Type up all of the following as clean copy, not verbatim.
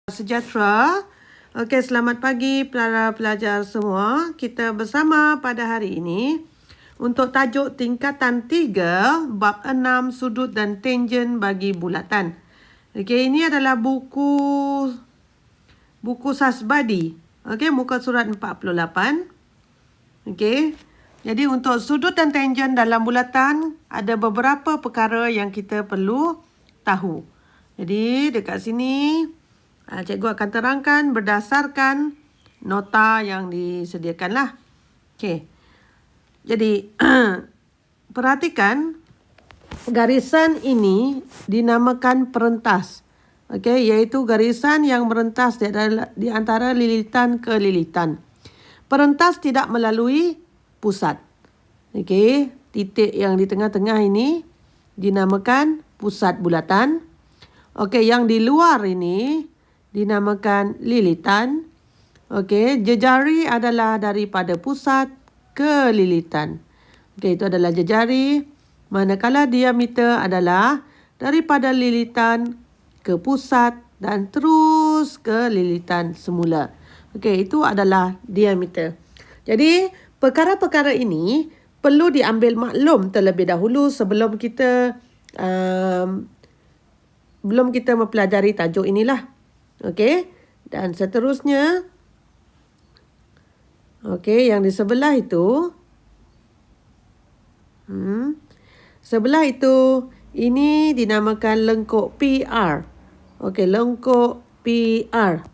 Sejahtera. Okey, selamat pagi para pelajar semua. Kita bersama pada hari ini untuk tajuk tingkatan 3, bab 6 sudut dan tangen bagi bulatan. Okey, ini adalah buku Sasbadi. Okey, muka surat 48. Okey. Jadi untuk sudut dan tangen dalam bulatan ada beberapa perkara yang kita perlu tahu. Jadi dekat sini cikgu akan terangkan berdasarkan nota yang disediakan lah. Okey. Jadi, perhatikan garisan ini dinamakan perentas. Okey, iaitu garisan yang merentas di antara lilitan ke lilitan. Perentas tidak melalui pusat. Okey, titik yang di tengah-tengah ini dinamakan pusat bulatan. Okey, yang di luar ini dinamakan lilitan. Okey, jejari adalah daripada pusat ke lilitan. Okey, itu adalah jejari. Manakala diameter adalah daripada lilitan ke pusat dan terus ke lilitan semula. Okey, itu adalah diameter. Jadi, perkara-perkara ini perlu diambil maklum terlebih dahulu sebelum kita mempelajari tajuk inilah. Okey, dan seterusnya, okey, yang di sebelah itu, sebelah itu, ini dinamakan lengkuk PR. Okey, lengkuk PR.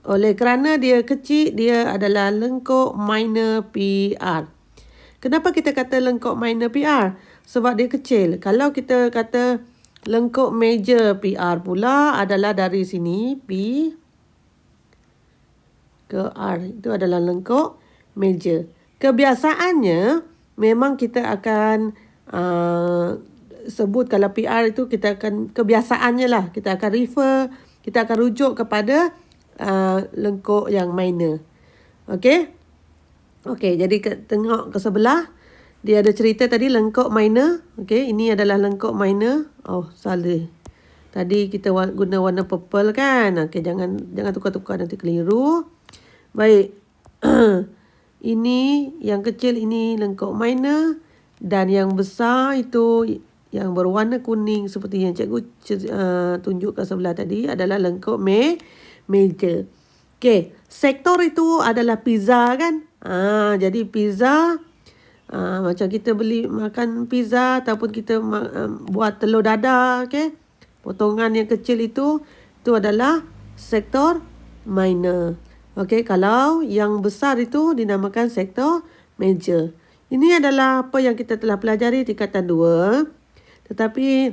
Oleh kerana dia kecil, dia adalah lengkuk minor PR. Kenapa kita kata lengkuk minor PR? Sebab dia kecil. Kalau kita kata lengkuk major PR pula adalah dari sini P ke R. Itu adalah lengkuk major. Kebiasaannya memang kita akan sebut kalau PR itu kita akan kebiasaannya lah. Kita akan kita akan rujuk kepada lengkuk yang minor. Okey? Okey, jadi tengok ke sebelah. Dia ada cerita tadi lengkuk minor. Okey, ini adalah lengkuk minor. Oh, salah. Tadi kita guna warna purple kan. Okey, jangan tukar-tukar nanti keliru. Baik. Ini yang kecil ini lengkuk minor dan yang besar itu yang berwarna kuning seperti yang cikgu tunjukkan sebelah tadi adalah lengkuk major. Okey, sektor itu adalah pizza kan? Jadi pizza macam kita beli makan pizza ataupun kita buat telur dadar, okey. Potongan yang kecil itu adalah sektor minor. Okey, kalau yang besar itu dinamakan sektor major. Ini adalah apa yang kita telah pelajari tingkatan 2. Tetapi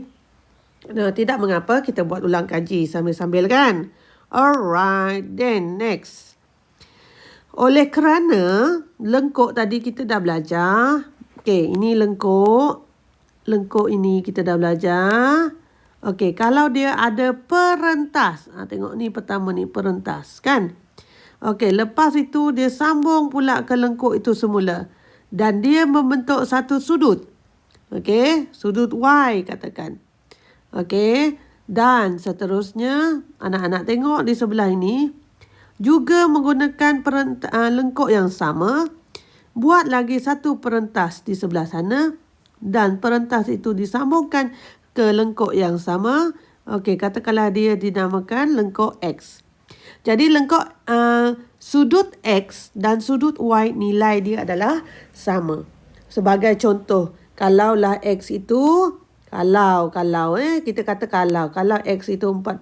tidak mengapa kita buat ulang kaji sambil-sambil kan. Alright, then next. Oleh kerana lengkuk tadi kita dah belajar. Okey, ini lengkuk. Lengkuk ini kita dah belajar. Okey, kalau dia ada perentas. Tengok ni pertama ni, perentas kan. Okey, lepas itu dia sambung pula ke lengkuk itu semula. Dan dia membentuk satu sudut. Okey, sudut Y katakan. Okey, dan seterusnya anak-anak tengok di sebelah ini. Juga menggunakan lengkuk yang sama. Buat lagi satu perentas di sebelah sana. Dan perentas itu disambungkan ke lengkuk yang sama. Okey, katakanlah dia dinamakan lengkuk X. Jadi lengkuk sudut X dan sudut Y nilai dia adalah sama. Sebagai contoh, kalaulah X itu kita kata kalau X itu 40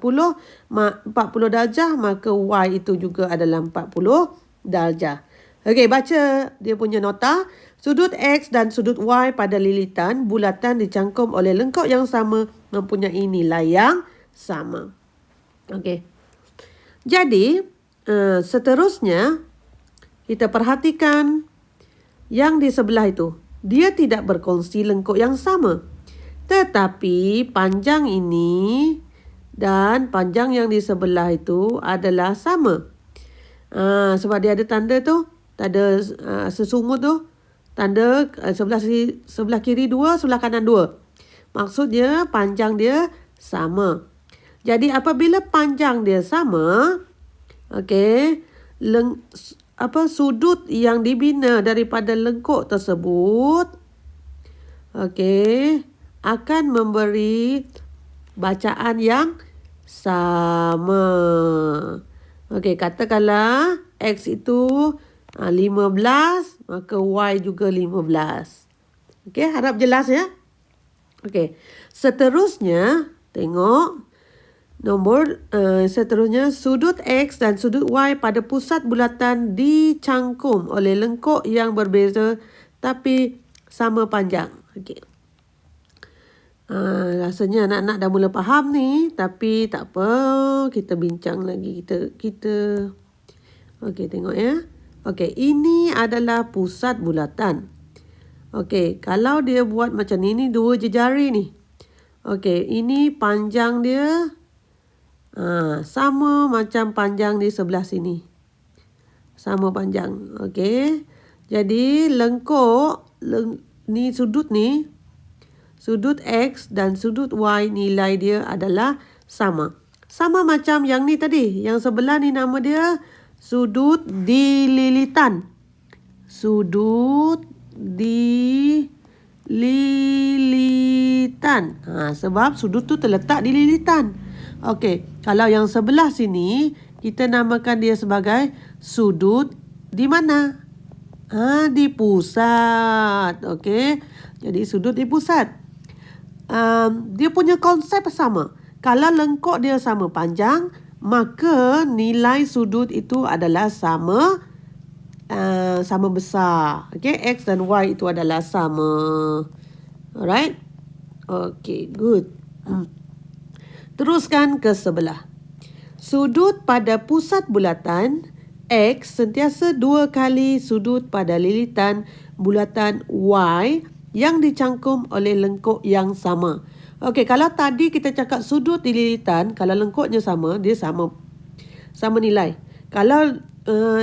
darjah, maka Y itu juga adalah 40 darjah. Okey, baca dia punya nota. Sudut X dan sudut Y pada lilitan bulatan dicangkum oleh lengkuk yang sama mempunyai nilai yang sama. Okey. Jadi, seterusnya kita perhatikan yang di sebelah itu. Dia tidak berkongsi lengkuk yang sama. Tetapi panjang ini dan panjang yang di sebelah itu adalah sama. Sebab dia ada tanda tu. Tanda sesungut tu. Tanda sebelah kiri 2, sebelah kanan 2. Maksudnya panjang dia sama. Jadi apabila panjang dia sama, okey, sudut yang dibina daripada lengkuk tersebut, okey, akan memberi bacaan yang sama. Okey, katakanlah X itu 15, maka Y juga 15. Okey, harap jelas ya. Okey, seterusnya tengok seterusnya sudut X dan sudut Y pada pusat bulatan dicangkum oleh lengkuk yang berbeza tapi sama panjang. Okey. Rasanya anak-anak dah mula faham ni, tapi tak apa, kita bincang lagi. Kita okey, tengok ya. Okey, ini adalah pusat bulatan. Okey, kalau dia buat macam ni dua jari ni. Okey, ini panjang dia sama macam panjang di sebelah sini. Sama panjang. Okey. Jadi lengkuk ni sudut X dan sudut Y nilai dia adalah sama. Sama macam yang ni tadi. Yang sebelah ni nama dia sudut dililitan. Sudut dililitan. Sebab sudut tu terletak di lilitan. Okey, kalau yang sebelah sini kita namakan dia sebagai sudut di mana? Di pusat. Okey. Jadi sudut di pusat. Dia punya konsep sama. Kalau lengkuk dia sama panjang, maka nilai sudut itu adalah sama besar. Okey, X dan Y itu adalah sama. Alright? Okey, good. Teruskan ke sebelah. Sudut pada pusat bulatan X sentiasa 2 kali sudut pada lilitan bulatan Y yang dicangkum oleh lengkuk yang sama. Okey, kalau tadi kita cakap sudut di lilitan, kalau lengkuknya sama, dia sama nilai. Kalau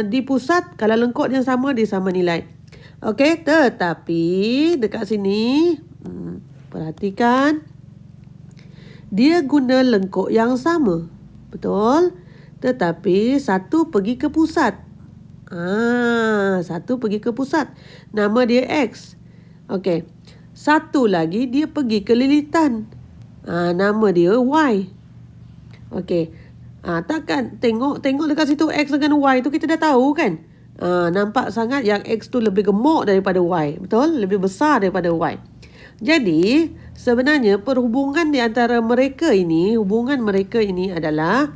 di pusat, kalau lengkuknya sama, dia sama nilai. Okey, tetapi dekat sini, perhatikan, dia guna lengkuk yang sama. Betul? Tetapi satu pergi ke pusat. Satu pergi ke pusat. Nama dia X. Okey. Satu lagi dia pergi ke lilitan. Nama dia Y. Okey. Takkan tengok dekat situ X dengan Y tu kita dah tahu kan? Nampak sangat yang X tu lebih gemuk daripada Y. Betul? Lebih besar daripada Y. Jadi, sebenarnya hubungan mereka ini adalah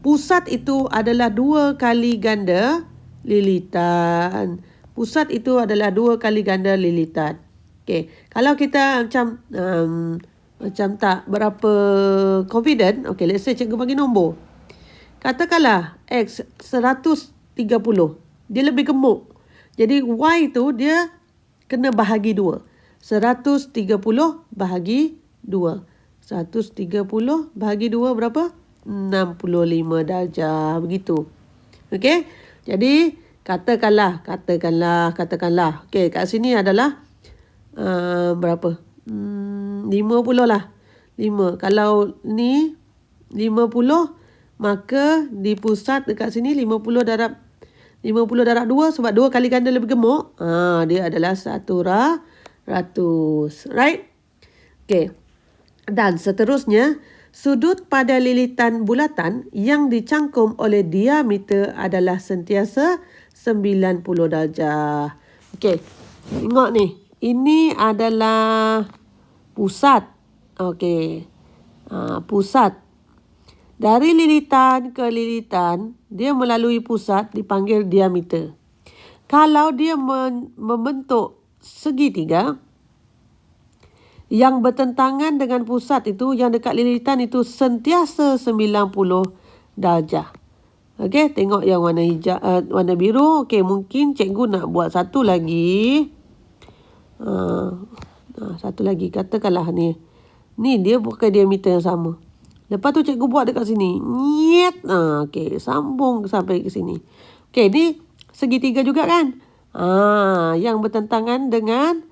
pusat itu adalah 2 kali ganda lilitan. Pusat itu adalah 2 kali ganda lilitan. Okey, kalau kita macam tak berapa confident, okey, let's say cikgu bagi nombor. Katakanlah X 130. Dia lebih gemuk. Jadi Y tu dia kena bahagi 2. 130 bahagi 2. 130 bahagi 2 berapa? 65 darjah. Begitu. Okey? Jadi, katakanlah. Okey, kat sini adalah berapa? 50 lah. 5. Kalau ni 50, maka di pusat dekat sini 50 darab 2 sebab 2 kali ganda lebih gemuk. Dia adalah 100. Right? Okay. Dan seterusnya, sudut pada lilitan bulatan yang dicangkum oleh diameter adalah sentiasa 90 darjah. Okay. Tengok ni. Ini adalah pusat. Okay. Pusat. Dari lilitan ke lilitan, dia melalui pusat dipanggil diameter. Kalau dia membentuk segitiga yang bertentangan dengan pusat itu, yang dekat lilitan itu sentiasa 90 darjah. Okey, tengok yang warna hijau, warna biru. Okey, mungkin cikgu nak buat satu lagi. Satu lagi, katakanlah ni. Ni dia pakai diameter yang sama. Lepas tu cikgu buat dekat sini. Okey, sambung sampai ke sini. Okey, ni segitiga juga kan? Yang bertentangan dengan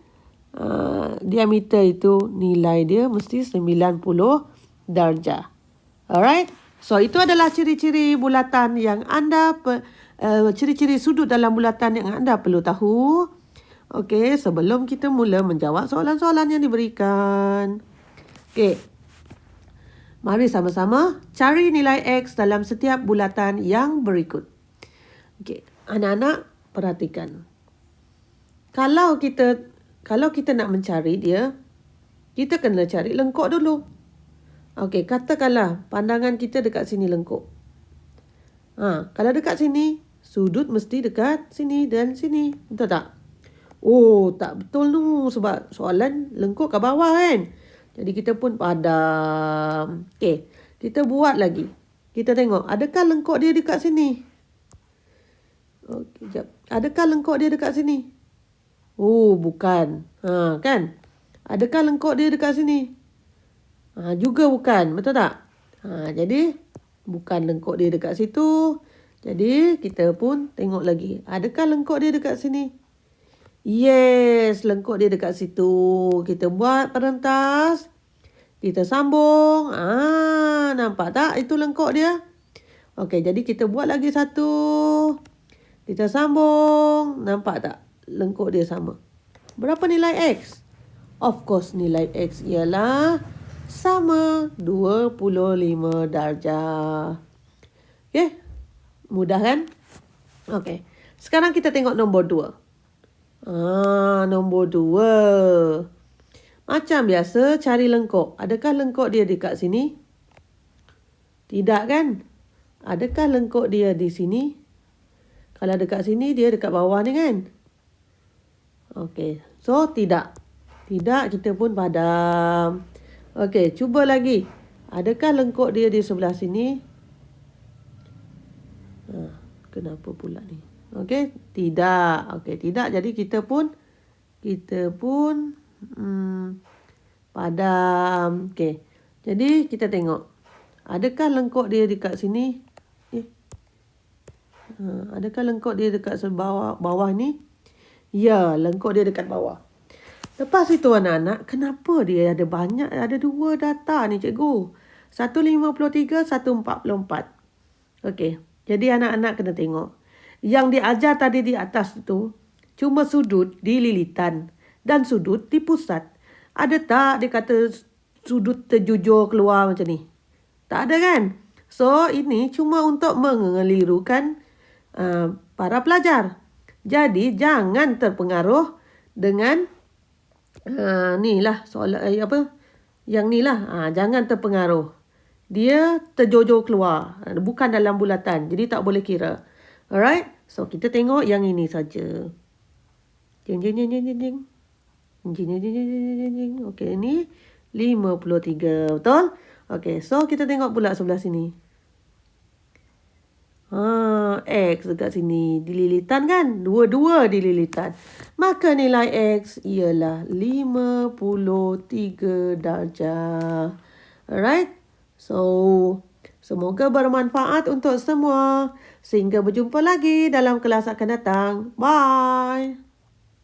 diameter itu, nilai dia mesti 90 darjah. Alright. So, itu adalah ciri-ciri bulatan yang ciri-ciri sudut dalam bulatan yang anda perlu tahu. Okey, sebelum kita mula menjawab soalan-soalan yang diberikan. Okey. Mari sama-sama cari nilai X dalam setiap bulatan yang berikut. Okey, anak-anak perhatikan. Kalau kita nak mencari dia, kita kena cari lengkok dulu. Okey, katakanlah pandangan kita dekat sini lengkok. Kalau dekat sini, sudut mesti dekat sini dan sini. Betul tak? Oh, tak betul tu sebab soalan lengkok kat bawah kan. Jadi kita pun padam. Okey, kita buat lagi. Kita tengok, adakah lengkok dia dekat sini? Okey, jap. Adakah lengkok dia dekat sini? Oh, bukan. Kan? Adakah lengkok dia dekat sini? Juga bukan. Betul tak? Jadi, bukan lengkok dia dekat situ. Jadi, kita pun tengok lagi. Adakah lengkok dia dekat sini? Yes, lengkok dia dekat situ. Kita buat perentas. Kita sambung. Nampak tak? Itu lengkok dia. Okey, jadi kita buat lagi satu. Kita sambung. Nampak tak? Lengkok dia sama. Berapa nilai X? Of course, nilai X ialah sama 25 darjah. Okey? Mudah kan? Okey. Sekarang kita tengok nombor 2. Nombor 2. Macam biasa, cari lengkok. Adakah lengkok dia dekat sini? Tidak kan? Adakah lengkok dia di sini? Kalau dekat sini, dia dekat bawah ni kan? Okey. So, tidak. Tidak, kita pun padam. Okey, cuba lagi. Adakah lengkok dia di sebelah sini? Kenapa pula ni? Okey, tidak. Okey, tidak. Jadi kita pun padam. Okey. Jadi kita tengok. Adakah lengkok dia dekat sini? Adakah lengkok dia dekat bawah ni? Ya, lengkok dia dekat bawah. Lepas itu anak-anak, kenapa dia ada 2 data ni cikgu? 153, 144. Okey. Jadi anak-anak kena tengok. Yang diajar tadi di atas itu cuma sudut di lilitan dan sudut di pusat. Ada tak dia kata sudut terjujur keluar macam ni? Tak ada kan? So, ini cuma untuk mengelirukan para pelajar. Jadi, jangan terpengaruh dengan soalan yang ni lah. Jangan terpengaruh. Dia terjojor keluar. Bukan dalam bulatan. Jadi, tak boleh kira. Alright? So, kita tengok yang ini saja. Jeng, jeng, jeng, jeng, jeng, jeng. Jeng, jeng, jeng, jeng, jeng, jeng. Okey, ini 53. Betul? Okey, so kita tengok pula sebelah sini. X dekat sini. Dililitan kan? Dua-dua dililitan. Maka nilai X ialah 53 darjah. Alright? So, semoga bermanfaat untuk semua. Sehingga berjumpa lagi dalam kelas akan datang. Bye!